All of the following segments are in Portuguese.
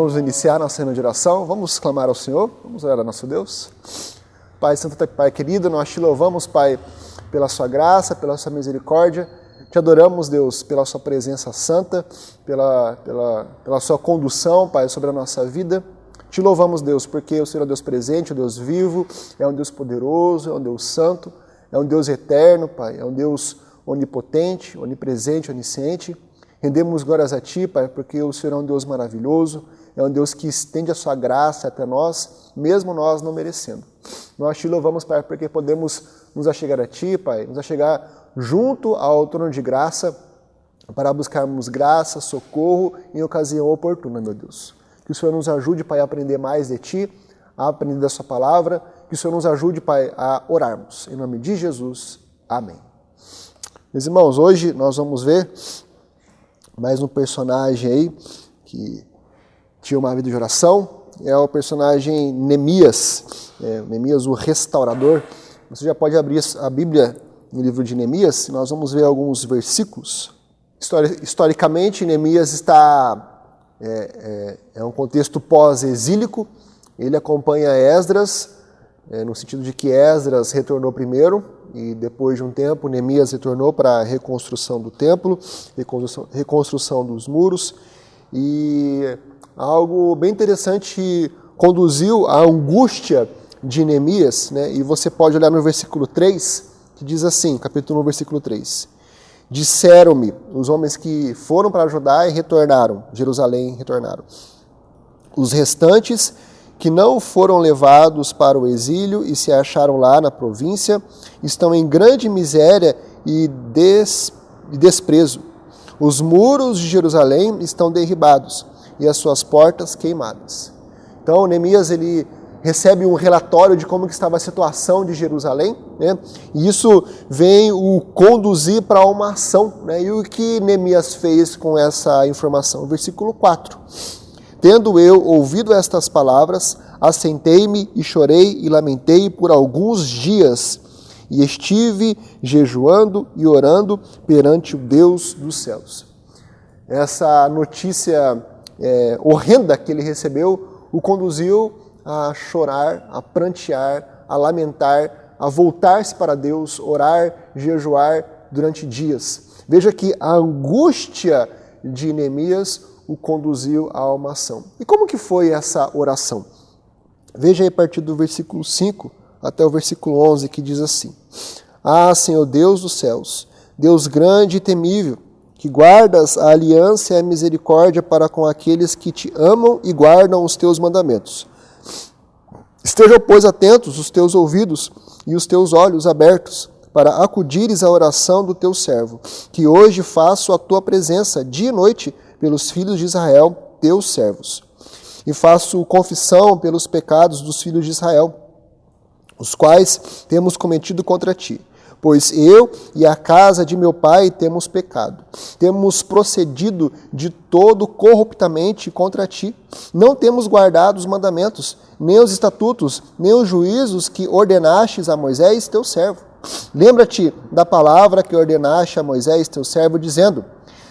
Vamos iniciar nossa reunião de oração, vamos clamar ao Senhor, vamos orar ao nosso Deus. Pai Santo, Pai querido, nós te louvamos, Pai, pela sua graça, pela sua misericórdia. Te adoramos, Deus, pela sua presença santa, pela sua condução, Pai, sobre a nossa vida. Te louvamos, Deus, porque o Senhor é um Deus presente, um Deus vivo, é um Deus poderoso, é um Deus santo, é um Deus eterno, Pai, é um Deus onipotente, onipresente, onisciente. Rendemos glórias a Ti, Pai, porque o Senhor é um Deus maravilhoso, é um Deus que estende a sua graça até nós, mesmo nós não merecendo. Nós te louvamos, Pai, porque podemos nos achegar a Ti, Pai, nos achegar junto ao trono de graça para buscarmos graça, socorro em ocasião oportuna, meu Deus. Que o Senhor nos ajude, Pai, a aprender mais de Ti, a aprender da sua palavra, que o Senhor nos ajude, Pai, a orarmos. Em nome de Jesus, amém. Meus irmãos, hoje nós vamos ver mais um personagem aí que tinha uma vida de oração, é o personagem Neemias, Neemias o restaurador. Você já pode abrir a Bíblia no livro de Neemias, nós vamos ver alguns versículos. Historicamente, Neemias é um contexto pós-exílico, ele acompanha Esdras, no sentido de que Esdras retornou primeiro, e depois de um tempo, Neemias retornou para a reconstrução do templo, reconstrução dos muros, e algo bem interessante conduziu à angústia de Neemias, né? E você pode olhar no versículo 3, que diz assim, capítulo 1, versículo 3. Disseram-me, os homens que foram para Judá e retornaram, Jerusalém retornaram. Os restantes que não foram levados para o exílio e se acharam lá na província, estão em grande miséria e desprezo. Os muros de Jerusalém estão derribados e as suas portas queimadas. Então, Neemias, ele recebe um relatório de como que estava a situação de Jerusalém, né? E isso vem o conduzir para uma ação, né? E o que Neemias fez com essa informação? Versículo 4. Tendo eu ouvido estas palavras, assentei-me e chorei e lamentei por alguns dias, e estive jejuando e orando perante o Deus dos céus. Essa notícia horrenda que ele recebeu o conduziu a chorar, a prantear, a lamentar, a voltar-se para Deus, orar, jejuar durante dias. Veja que a angústia de Neemias o conduziu a uma ação. E como que foi essa oração? Veja aí a partir do versículo 5 até o versículo 11, que diz assim: Ah, Senhor Deus dos céus, Deus grande e temível, que guardas a aliança e a misericórdia para com aqueles que te amam e guardam os teus mandamentos. Estejam, pois, atentos os teus ouvidos e os teus olhos abertos, para acudires à oração do teu servo, que hoje faço a tua presença dia e noite pelos filhos de Israel, teus servos. E faço confissão pelos pecados dos filhos de Israel, os quais temos cometido contra ti. Pois eu e a casa de meu pai temos pecado. Temos procedido de todo corruptamente contra ti. Não temos guardado os mandamentos, nem os estatutos, nem os juízos que ordenastes a Moisés, teu servo. Lembra-te da palavra que ordenaste a Moisés, teu servo, dizendo: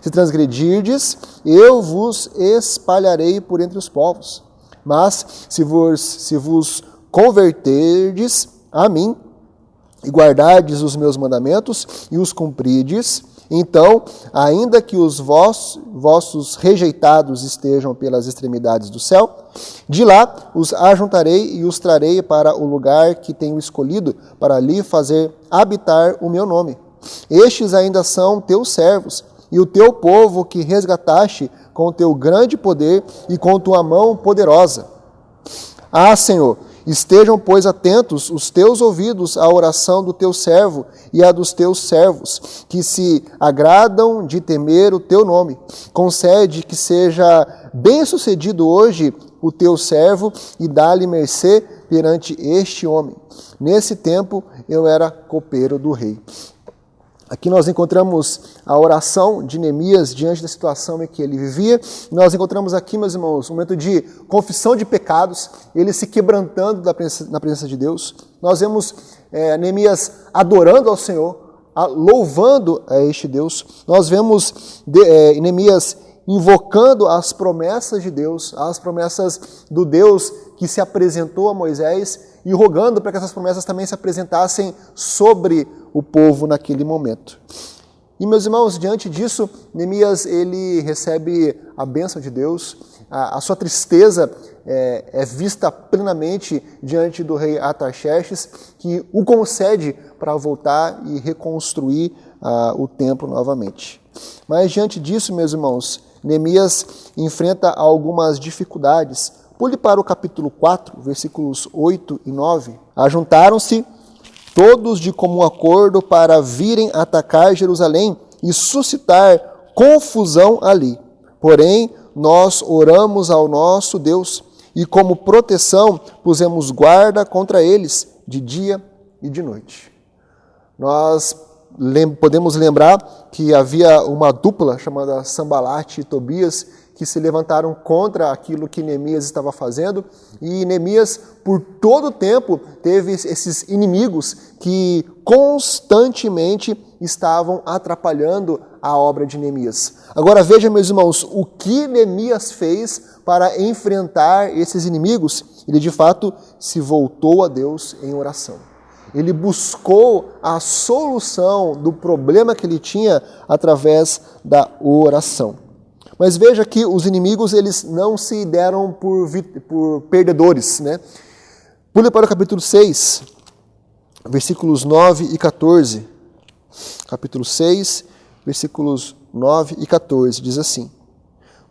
Se transgredirdes, eu vos espalharei por entre os povos. Mas se vos converterdes a mim, e guardardes os meus mandamentos, e os cumprirdes, então, ainda que os vossos rejeitados estejam pelas extremidades do céu, de lá os ajuntarei e os trarei para o lugar que tenho escolhido, para ali fazer habitar o meu nome. Estes ainda são teus servos, e o teu povo que resgataste com o teu grande poder e com tua mão poderosa. Ah, Senhor, estejam, pois, atentos os teus ouvidos à oração do teu servo e à dos teus servos, que se agradam de temer o teu nome. Concede que seja bem-sucedido hoje o teu servo e dá-lhe mercê perante este homem. Nesse tempo eu era copeiro do rei. Aqui nós encontramos a oração de Neemias diante da situação em que ele vivia. Nós encontramos aqui, meus irmãos, um momento de confissão de pecados, ele se quebrantando na presença de Deus. Nós vemos Neemias adorando ao Senhor, louvando a este Deus. Nós vemos Neemias invocando as promessas de Deus, as promessas do Deus que se apresentou a Moisés e rogando para que essas promessas também se apresentassem sobre o povo naquele momento. E, meus irmãos, diante disso, Neemias ele recebe a bênção de Deus, a sua tristeza é vista plenamente diante do rei Artaxerxes, que o concede para voltar e reconstruir o templo novamente. Mas diante disso, meus irmãos, Neemias enfrenta algumas dificuldades. Pule para o capítulo 4, versículos 8 e 9. Ajuntaram-se todos de comum acordo para virem atacar Jerusalém e suscitar confusão ali. Porém, nós oramos ao nosso Deus e como proteção pusemos guarda contra eles de dia e de noite. Nós podemos lembrar que havia uma dupla chamada Sambalate e Tobias que se levantaram contra aquilo que Neemias estava fazendo, e Neemias, por todo o tempo, teve esses inimigos que constantemente estavam atrapalhando a obra de Neemias. Agora veja, meus irmãos, o que Neemias fez para enfrentar esses inimigos. Ele, de fato, se voltou a Deus em oração. Ele buscou a solução do problema que ele tinha através da oração. Mas veja que os inimigos eles não se deram por perdedores, né? Pule para o capítulo 6, versículos 9 e 14. Capítulo 6, versículos 9 e 14, diz assim: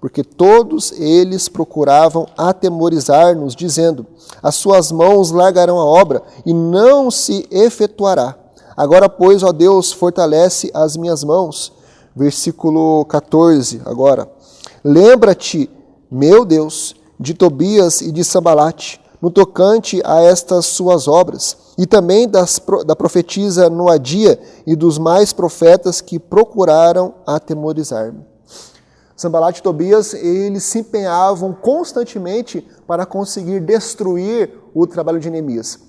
porque todos eles procuravam atemorizar-nos, dizendo, as suas mãos largarão a obra e não se efetuará. Agora, pois, ó Deus, fortalece as minhas mãos. Versículo 14, agora. Lembra-te, meu Deus, de Tobias e de Sambalate, no tocante a estas suas obras, e também da profetisa Noadia e dos mais profetas que procuraram atemorizar-me. Sambalate e Tobias, eles se empenhavam constantemente para conseguir destruir o trabalho de Neemias.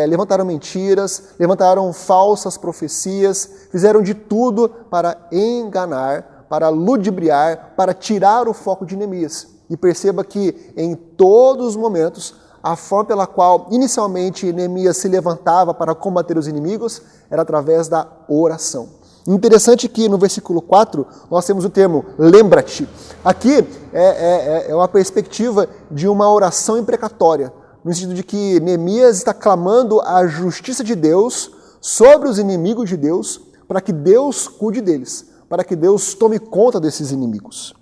Levantaram mentiras, levantaram falsas profecias, fizeram de tudo para enganar, para ludibriar, para tirar o foco de Neemias. E perceba que em todos os momentos, a forma pela qual inicialmente Neemias se levantava para combater os inimigos era através da oração. Interessante que no versículo 4 nós temos o termo lembra-te. Aqui é uma perspectiva de uma oração imprecatória, no sentido de que Neemias está clamando a justiça de Deus sobre os inimigos de Deus, para que Deus cuide deles, para que Deus tome conta desses inimigos.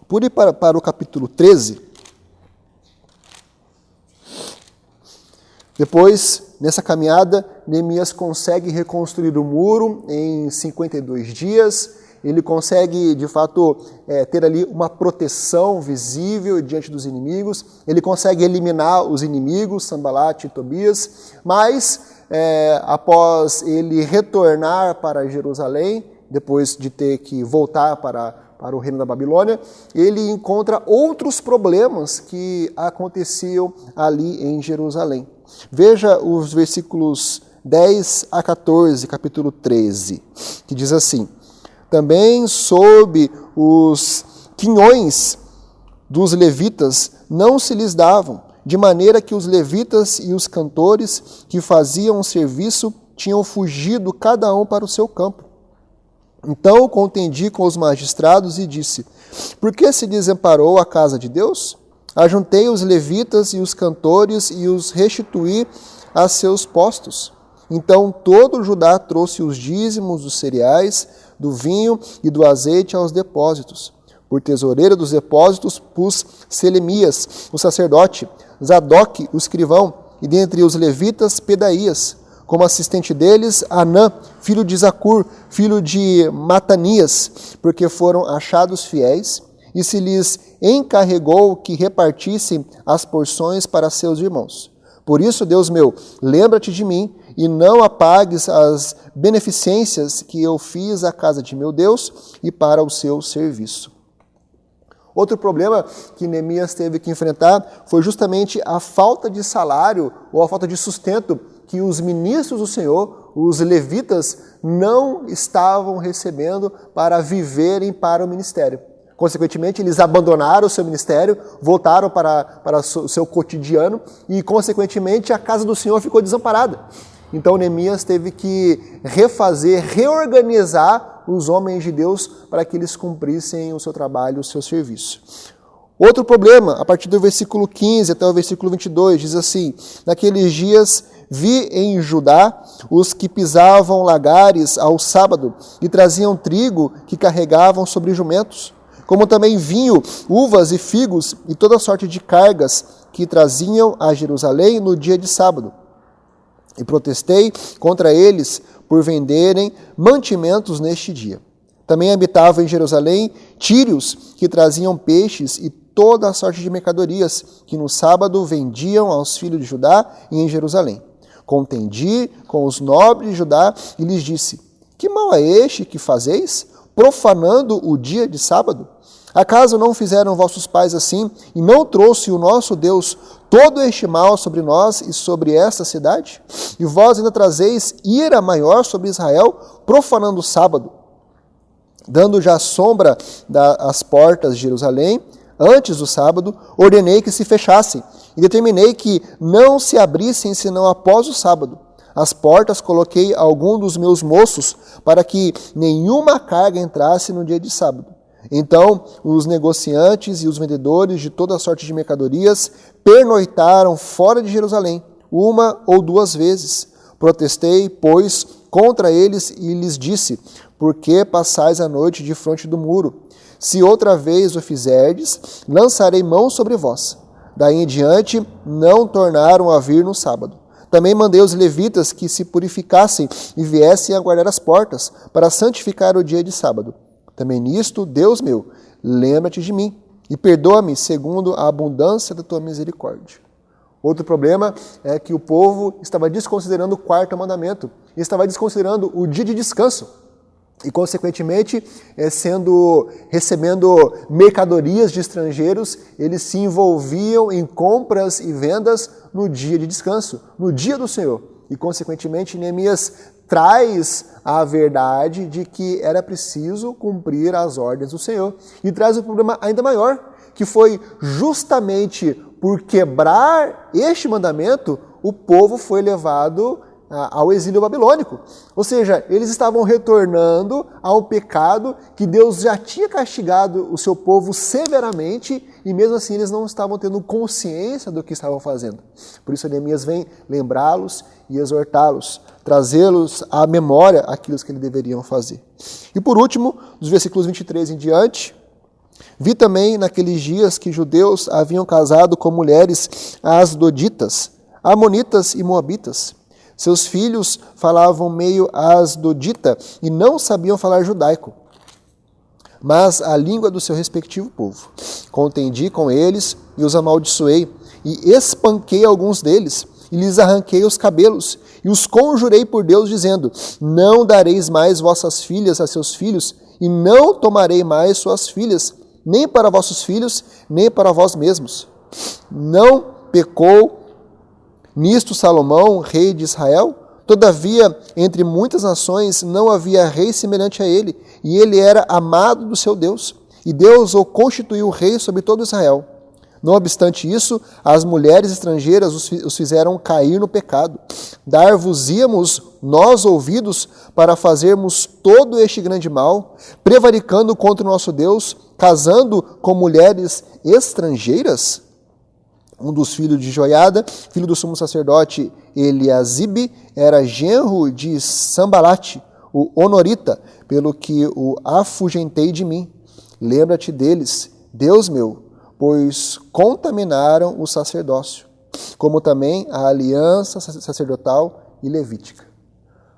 Pule para o capítulo 13. Depois, nessa caminhada, Neemias consegue reconstruir o muro em 52 dias. Ele consegue, de fato, ter ali uma proteção visível diante dos inimigos. Ele consegue eliminar os inimigos, Sambalate e Tobias. Mas, após ele retornar para Jerusalém, depois de ter que voltar para o reino da Babilônia, ele encontra outros problemas que aconteciam ali em Jerusalém. Veja os versículos 10 a 14, capítulo 13, que diz assim: também sob os quinhões dos levitas não se lhes davam, de maneira que os levitas e os cantores que faziam o serviço tinham fugido cada um para o seu campo. Então contendi com os magistrados e disse: por que se desamparou a casa de Deus? Ajuntei os levitas e os cantores e os restituí a seus postos. Então todo Judá trouxe os dízimos dos cereais, do vinho e do azeite aos depósitos. Por tesoureiro dos depósitos pus Selemias, o sacerdote, Zadoque, o escrivão, e dentre os levitas Pedaías. Como assistente deles, Anã, filho de Zacur, filho de Matanias, porque foram achados fiéis, e se lhes encarregou que repartissem as porções para seus irmãos. Por isso, Deus meu, lembra-te de mim, e não apagues as beneficências que eu fiz à casa de meu Deus e para o seu serviço. Outro problema que Neemias teve que enfrentar foi justamente a falta de salário ou a falta de sustento que os ministros do Senhor, os levitas, não estavam recebendo para viverem para o ministério. Consequentemente, eles abandonaram o seu ministério, voltaram para o seu cotidiano e, consequentemente, a casa do Senhor ficou desamparada. Então, Neemias teve que refazer, reorganizar os homens de Deus para que eles cumprissem o seu trabalho, o seu serviço. Outro problema, a partir do versículo 15 até o versículo 22, diz assim: naqueles dias vi em Judá os que pisavam lagares ao sábado e traziam trigo que carregavam sobre jumentos, como também vinho, uvas e figos e toda sorte de cargas que traziam a Jerusalém no dia de sábado. E protestei contra eles por venderem mantimentos neste dia. Também habitavam em Jerusalém tírios que traziam peixes e toda a sorte de mercadorias que no sábado vendiam aos filhos de Judá e em Jerusalém. Contendi com os nobres de Judá e lhes disse: que mal é este que fazeis, profanando o dia de sábado? Acaso não fizeram vossos pais assim, e não trouxe o nosso Deus todo este mal sobre nós e sobre esta cidade? E vós ainda trazeis ira maior sobre Israel, profanando o sábado, dando já sombra às portas de Jerusalém. Antes do sábado, ordenei que se fechassem, e determinei que não se abrissem senão após o sábado. As portas coloquei algum dos meus moços, para que nenhuma carga entrasse no dia de sábado. Então os negociantes e os vendedores de toda sorte de mercadorias pernoitaram fora de Jerusalém, uma ou duas vezes. Protestei, pois, contra eles e lhes disse: por que passais a noite defronte do muro? Se outra vez o fizerdes, lançarei mão sobre vós. Daí em diante, não tornaram a vir no sábado. Também mandei os levitas que se purificassem e viessem a guardar as portas, para santificar o dia de sábado. Também nisto, Deus meu, lembra-te de mim e perdoa-me segundo a abundância da tua misericórdia. Outro problema é que o povo estava desconsiderando o quarto mandamento, e estava desconsiderando o dia de descanso. E, consequentemente, recebendo mercadorias de estrangeiros, eles se envolviam em compras e vendas no dia de descanso, no dia do Senhor. E, consequentemente, Neemias traz a verdade de que era preciso cumprir as ordens do Senhor. E traz um problema ainda maior, que foi justamente por quebrar este mandamento, o povo foi levado ao exílio babilônico. Ou seja, eles estavam retornando ao pecado que Deus já tinha castigado o seu povo severamente, e mesmo assim eles não estavam tendo consciência do que estavam fazendo. Por isso Neemias vem lembrá-los e exortá-los, trazê-los à memória aquilo que eles deveriam fazer. E por último, dos versículos 23 em diante, vi também naqueles dias que judeus haviam casado com mulheres asdoditas, amonitas e moabitas. Seus filhos falavam meio asdodita e não sabiam falar judaico, mas a língua do seu respectivo povo. Contendi com eles e os amaldiçoei, e espanquei alguns deles, e lhes arranquei os cabelos, e os conjurei por Deus, dizendo: não dareis mais vossas filhas a seus filhos, e não tomarei mais suas filhas, nem para vossos filhos, nem para vós mesmos. Não pecou nisto Salomão, rei de Israel? Todavia, entre muitas nações não havia rei semelhante a ele, e ele era amado do seu Deus, e Deus o constituiu rei sobre todo Israel. Não obstante isso, as mulheres estrangeiras os fizeram cair no pecado. Dar-vos-íamos nós ouvidos para fazermos todo este grande mal, prevaricando contra o nosso Deus, casando com mulheres estrangeiras? Um dos filhos de Joiada, filho do sumo sacerdote Eliasibe, era genro de Sambalate, o honorita, pelo que o afugentei de mim. Lembra-te deles, Deus meu, pois contaminaram o sacerdócio, como também a aliança sacerdotal e levítica.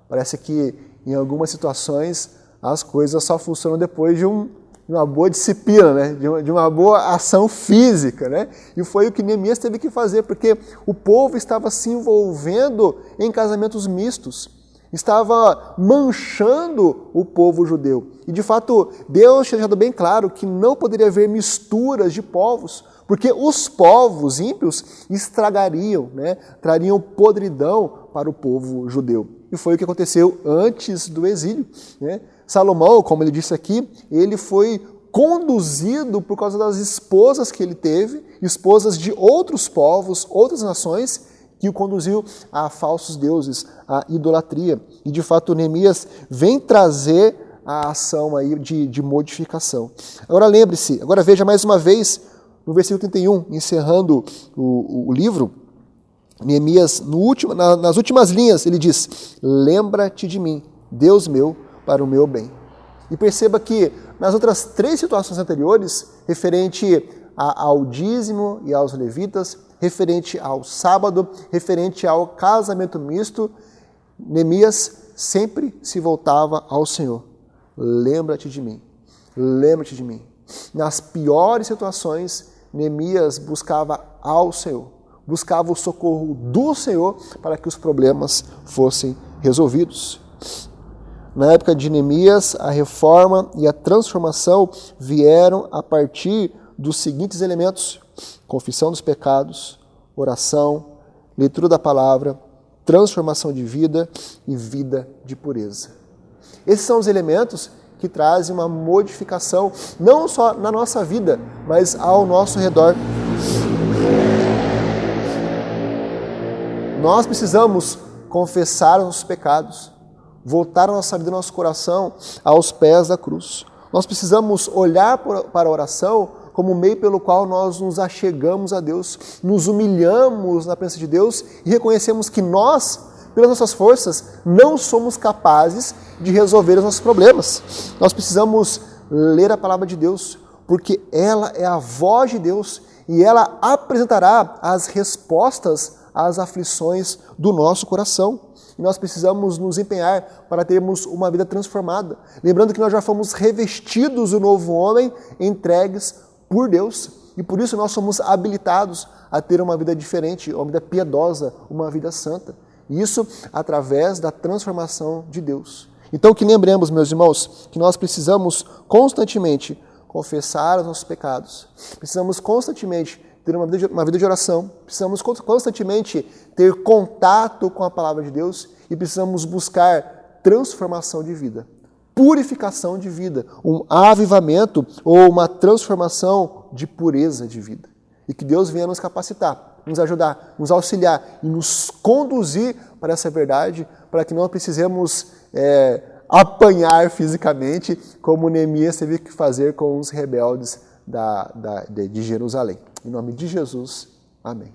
Parece que em algumas situações as coisas só funcionam depois de uma boa disciplina, né? de uma boa ação física. Né? E foi o que Neemias teve que fazer, porque o povo estava se envolvendo em casamentos mistos, estava manchando o povo judeu. E, de fato, Deus tinha deixado bem claro que não poderia haver misturas de povos, porque os povos ímpios estragariam, né? Trariam podridão para o povo judeu. E foi o que aconteceu antes do exílio. Né? Salomão, como ele disse aqui, ele foi conduzido por causa das esposas que ele teve, esposas de outros povos, outras nações, que o conduziu a falsos deuses, a idolatria. E de fato Neemias vem trazer a ação aí de modificação. Agora lembre-se, agora veja mais uma vez no versículo 31, encerrando o livro, Neemias, nas últimas linhas, ele diz: lembra-te de mim, Deus meu, para o meu bem. E perceba que nas outras 3 situações anteriores, referente ao dízimo e aos levitas, referente ao sábado, referente ao casamento misto, Neemias sempre se voltava ao Senhor. Lembra-te de mim, lembra-te de mim. Nas piores situações, Neemias buscava ao Senhor, buscava o socorro do Senhor para que os problemas fossem resolvidos. Na época de Neemias, a reforma e a transformação vieram a partir dos seguintes elementos: confissão dos pecados, oração, leitura da palavra, transformação de vida e vida de pureza. Esses são os elementos que trazem uma modificação, não só na nossa vida, mas ao nosso redor. Nós precisamos confessar os nossos pecados, voltar a nossa vida, nosso coração aos pés da cruz. Nós precisamos olhar para a oração como meio pelo qual nós nos achegamos a Deus, nos humilhamos na presença de Deus e reconhecemos que nós, pelas nossas forças, não somos capazes de resolver os nossos problemas. Nós precisamos ler a palavra de Deus, porque ela é a voz de Deus e ela apresentará as respostas às aflições do nosso coração. E nós precisamos nos empenhar para termos uma vida transformada. Lembrando que nós já fomos revestidos do novo homem, entregues por Deus. E por isso nós somos habilitados a ter uma vida diferente, uma vida piedosa, uma vida santa. E isso através da transformação de Deus. Então que lembremos, meus irmãos, que nós precisamos constantemente confessar os nossos pecados. Precisamos constantemente ter uma vida de oração, precisamos constantemente ter contato com a palavra de Deus e precisamos buscar transformação de vida, purificação de vida, um avivamento ou uma transformação de pureza de vida. E que Deus venha nos capacitar, nos ajudar, nos auxiliar e nos conduzir para essa verdade, para que não precisemos apanhar fisicamente, como Neemias teve que fazer com os rebeldes de Jerusalém. Em nome de Jesus, amém.